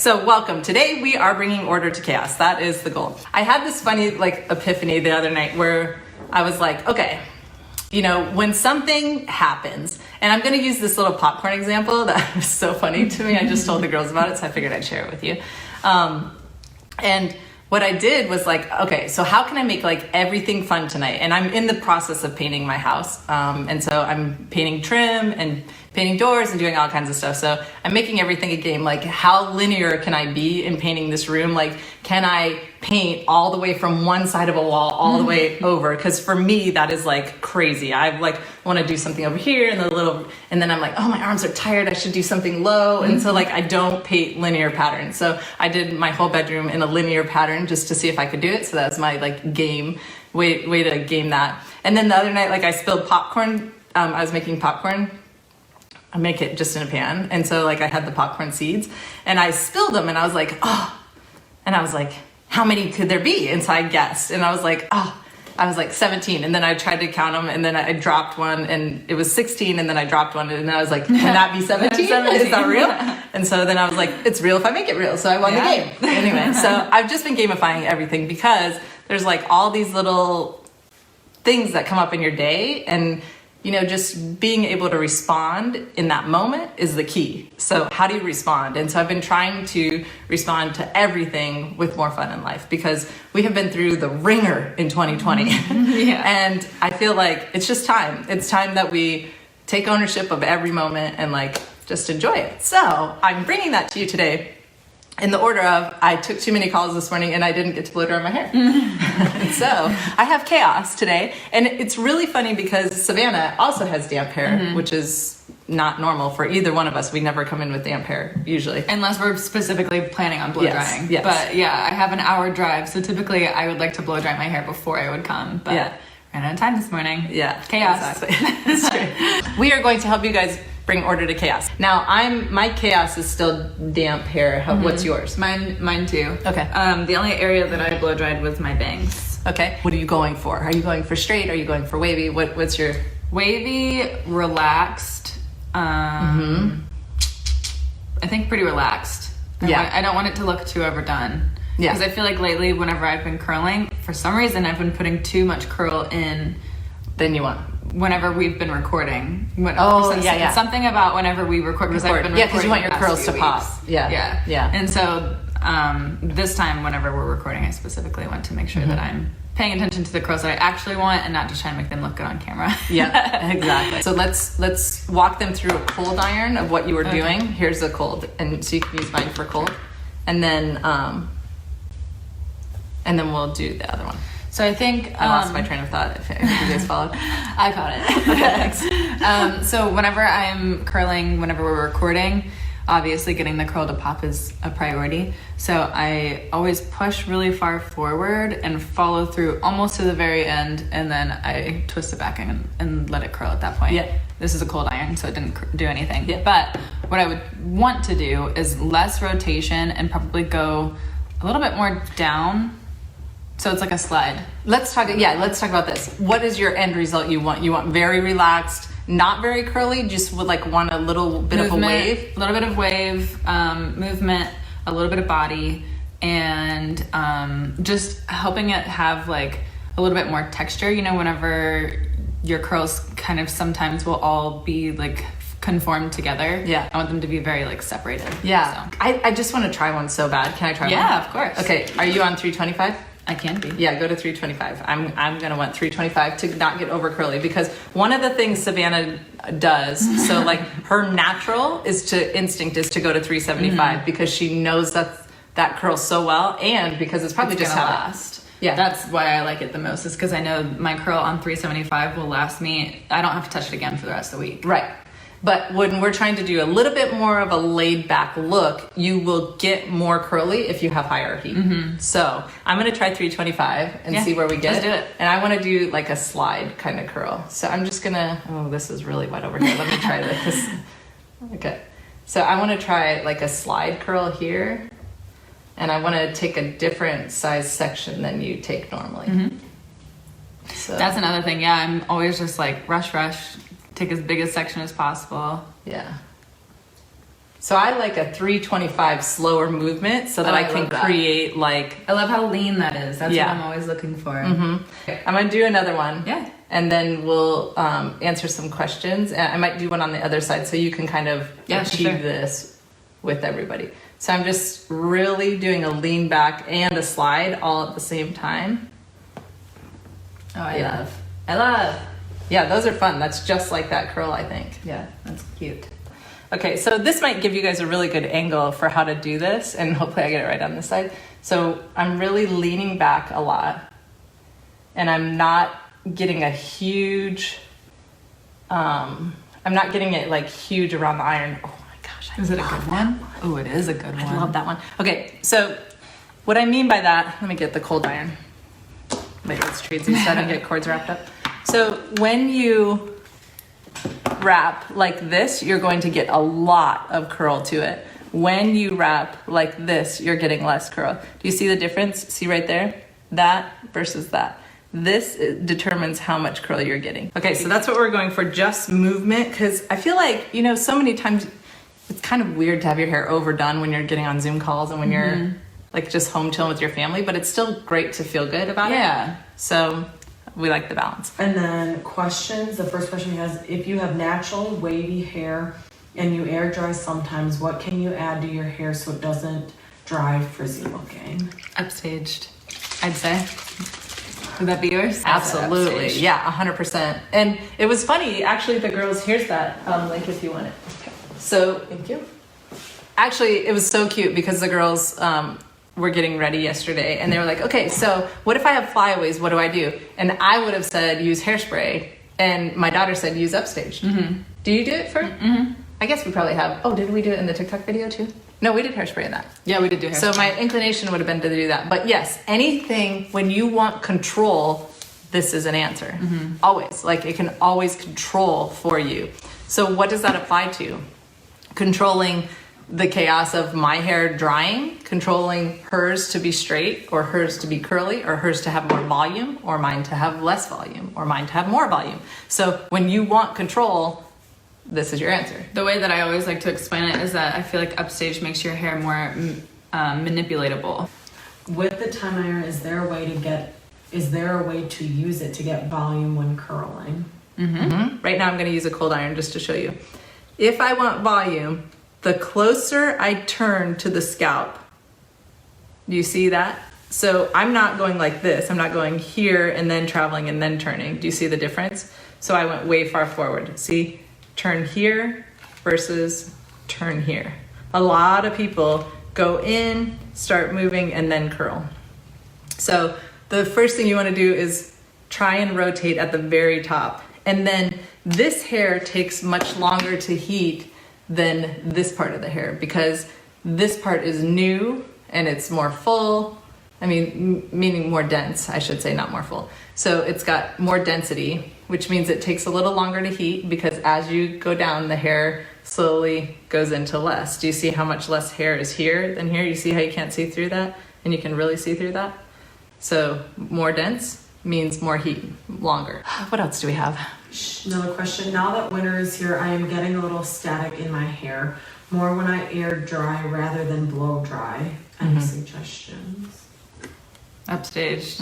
so welcome. Today we are bringing order to chaos. That is the goal. I had this funny epiphany the other night where I was like, okay, when something happens, and I'm going to use this little popcorn example that was so funny to me. I just told the girls about it, so I figured I'd share it with you. And what I did was okay, so how can I make everything fun tonight? And I'm in the process of painting my house. And so I'm painting trim and painting doors and doing all kinds of stuff. So I'm making everything a game. How linear can I be in painting this room? Can I paint all the way from one side of a wall all the way over? Because for me, that is crazy. I want to do something over here and then I'm like, oh, my arms are tired. I should do something low. And so I don't paint linear patterns. So I did my whole bedroom in a linear pattern just to see if I could do it. So that was my game, way to game that. And then the other night, I spilled popcorn. I was making popcorn. I make it just in a pan. And so I had the popcorn seeds and I spilled them and I was like, oh, and I was like, how many could there be? And so I guessed and I was like, oh, I was 17. And then I tried to count them and then I dropped one and it was 16 and then I dropped one and I was like, can that be 17? 17. Is that real? And so then I was like, it's real if I make it real. So I won the game. Anyway, so I've just been gamifying everything because there's all these little things that come up in your day and just being able to respond in that moment is the key. So how do you respond? And so I've been trying to respond to everything with more fun in life because we have been through the ringer in 2020. Yeah. And I feel like it's just time. It's time that we take ownership of every moment and just enjoy it. So I'm bringing that to you today in the order of, I took too many calls this morning and I didn't get to blow dry my hair. And so I have chaos today. And it's really funny because Savannah also has damp hair, which is not normal for either one of us. We never come in with damp hair usually. Unless we're specifically planning on blow drying. Yes. But yeah, I have an hour drive. So typically I would like to blow dry my hair before I would come. But ran out of time this morning. Yeah. Chaos. Exactly. That's true. We are going to help you guys bring order to chaos. Now my chaos is still damp hair. What's yours? Mine too. Okay. The only area that I blow dried was my bangs. Okay. What are you going for? Are you going for straight? Are you going for wavy? What's your wavy, relaxed? I think pretty relaxed. I don't want it to look too overdone. Yeah. Because I feel like lately, whenever I've been curling, for some reason I've been putting too much curl in. Than you want. Whenever we've been recording. Something about whenever we record. Because I've been recording. Yeah, because you want your curls to pop. Yeah. And so this time, whenever we're recording, I specifically want to make sure that I'm paying attention to the curls that I actually want and not just trying to make them look good on camera. Yeah, exactly. So let's walk them through a cold iron of what you were doing. Here's a cold, and so you can use mine for cold, and then we'll do the other one. So I think I lost my train of thought. If you guys followed, I caught it. Okay, thanks. So whenever I'm curling, whenever we're recording, obviously getting the curl to pop is a priority. So I always push really far forward and follow through almost to the very end, and then I twist it back and let it curl at that point. Yeah. This is a cold iron, so it didn't do anything. Yeah. But what I would want to do is less rotation and probably go a little bit more down. So it's like a slide. Let's talk about this. What is your end result you want? You want very relaxed, not very curly, just would want a little bit of a wave? A little bit of wave, movement, a little bit of body, and just helping it have a little bit more texture. Whenever your curls kind of sometimes will all be conformed together. Yeah. I want them to be very separated. Yeah. So. I just want to try one so bad. Can I try one? Yeah, of course. Okay. Are you on 325? I can be. Yeah, go to 325. I'm gonna want 325 to not get over curly because one of the things Savannah does, so her natural instinct is to go to 375 because she knows that curl so well, and because it's probably just how last. Yeah, that's why I like it the most, is because I know my curl on 375 will last me. I don't have to touch it again for the rest of the week. Right. But when we're trying to do a little bit more of a laid back look, you will get more curly if you have higher heat. So I'm going to try 325 and see where we get. Let's do it. And I want to do a slide kind of curl. So I'm just going to, this is really wet over here. Let me try this. Okay. So I want to try a slide curl here. And I want to take a different size section than you take normally. So that's another thing. Yeah, I'm always just rush. Take as big a section as possible. Yeah. So I like a 325 slower movement so that I can create like... I love how lean that is. That's Yeah. what I'm always looking for. I'm gonna do another one. Yeah. And then we'll answer some questions. And I might do one on the other side so you can kind of achieve this with everybody. So I'm just really doing a lean back and a slide all at the same time. Oh, I love. Yeah, those are fun. That's just like that curl, I think. Yeah, that's cute. Okay, so this might give you guys a really good angle for how to do this, and hopefully I get it right on this side. So I'm really leaning back a lot, and I'm not getting a huge, I'm not getting it like huge around the iron. Oh my gosh, Is it a good one? Oh, it is a good one. I love that one. Okay, so what I mean by that, let me get the cold iron. Wait, let's trade these so I don't get cords wrapped up. So when you wrap like this, you're going to get a lot of curl to it. When you wrap like this, you're getting less curl. Do you see the difference? See right there? That versus that. This determines how much curl you're getting. Okay, so that's what we're going for, just movement, because I feel like, you know, so many times it's kind of weird to have your hair overdone when you're getting on Zoom calls and when you're like just home chilling with your family, but it's still great to feel good about it. Yeah. So we like the balance. And then questions. The first question is, if you have natural wavy hair and you air dry sometimes, what can you add to your hair so it doesn't dry frizzy looking? Upstaged, I'd say. Would that be yours? Absolutely. Upstaged. Yeah, 100%. And it was funny, actually, the girls, here's that link if you want it. So, thank you. Actually, it was so cute because the girls were getting ready yesterday and they were like, okay, so what if I have flyaways? What do I do? And I would have said use hairspray. And my daughter said use Upstaged. Do you do it for? I guess we probably have. Oh, did we do it in the TikTok video too? No, we did hairspray in that. Yeah, we did do hairspray. So my inclination would have been to do that. But yes, anything when you want control, this is an answer. Always. Like it can always control for you. So what does that apply to? Controlling the chaos of my hair drying, controlling hers to be straight or hers to be curly or hers to have more volume or mine to have less volume or mine to have more volume. So when you want control, this is your answer. The way that I always like to explain it is that I feel like Upstage makes your hair more manipulatable. With the time iron, is there a way to use it to get volume when curling? Right now I'm going to use a cold iron just to show you. If I want volume, the closer I turn to the scalp, do you see that? So I'm not going like this. I'm not going here and then traveling and then turning. Do you see the difference? So I went way far forward. See, turn here versus turn here. A lot of people go in, start moving, and then curl. So the first thing you want to do is try and rotate at the very top. And then this hair takes much longer to heat than this part of the hair because this part is new and it's more full. I mean, meaning more dense, I should say, not more full. So it's got more density, which means it takes a little longer to heat because as you go down, the hair slowly goes into less. Do you see how much less hair is here than here? You see how you can't see through that and you can really see through that? So more dense means more heat, longer. What else do we have? Another question. Now that winter is here, I am getting a little static in my hair. More when I air dry rather than blow dry. Any suggestions? Upstaged.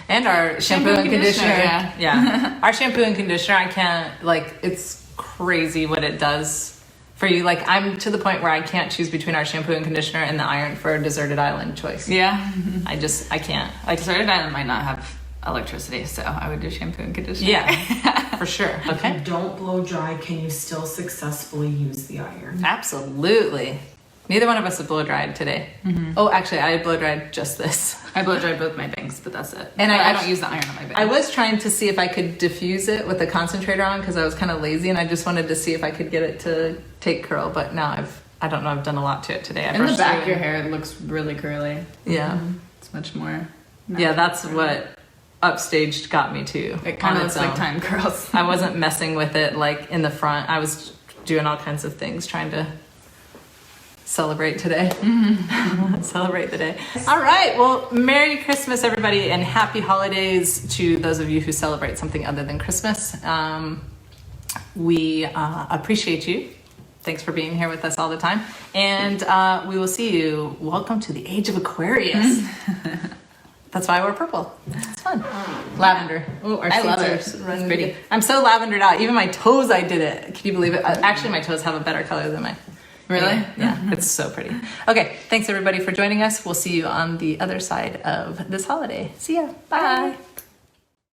And our shampoo and conditioner. Yeah. Our shampoo and conditioner, I can't, like, it's crazy what it does for you. Like, I'm to the point where I can't choose between our shampoo and conditioner and the iron for a deserted island choice. Yeah. I can't. Like Deserted Island might not have electricity, so I would do shampoo and conditioner. Yeah, for sure. If Okay. you don't blow dry, can you still successfully use the iron? Absolutely. Neither one of us have blow dried today. Oh, actually, I blow dried just this. I blow dried both my bangs, but that's it. And But I I don't use the iron on my bangs. I was trying to see if I could diffuse it with a concentrator on because I was kind of lazy and I just wanted to see if I could get it to take curl. But now I don't know, I've done a lot to it today. I in the brushed back through of your it. hair, it looks really curly. Yeah. It's much more. Yeah, that's what Upstaged got me too. It kind on of its looks like own. time curls. I wasn't messing with it like in the front. I was doing all kinds of things trying to celebrate today. Celebrate the day. All right. Well, Merry Christmas, everybody, and Happy Holidays to those of you who celebrate something other than Christmas. We appreciate you. thanks for being here with us all the time. And we will see you. Welcome to the age of Aquarius. That's why we're purple. It's fun. Lavender. Oh, our I love seats it. are running It's pretty. good. I'm so lavendered out. Even my toes, I did it. Can you believe it? Actually, my toes have a better color than mine. Really? Yeah, it's so pretty. Okay, thanks everybody for joining us. We'll see you on the other side of this holiday. See ya. Bye. Bye.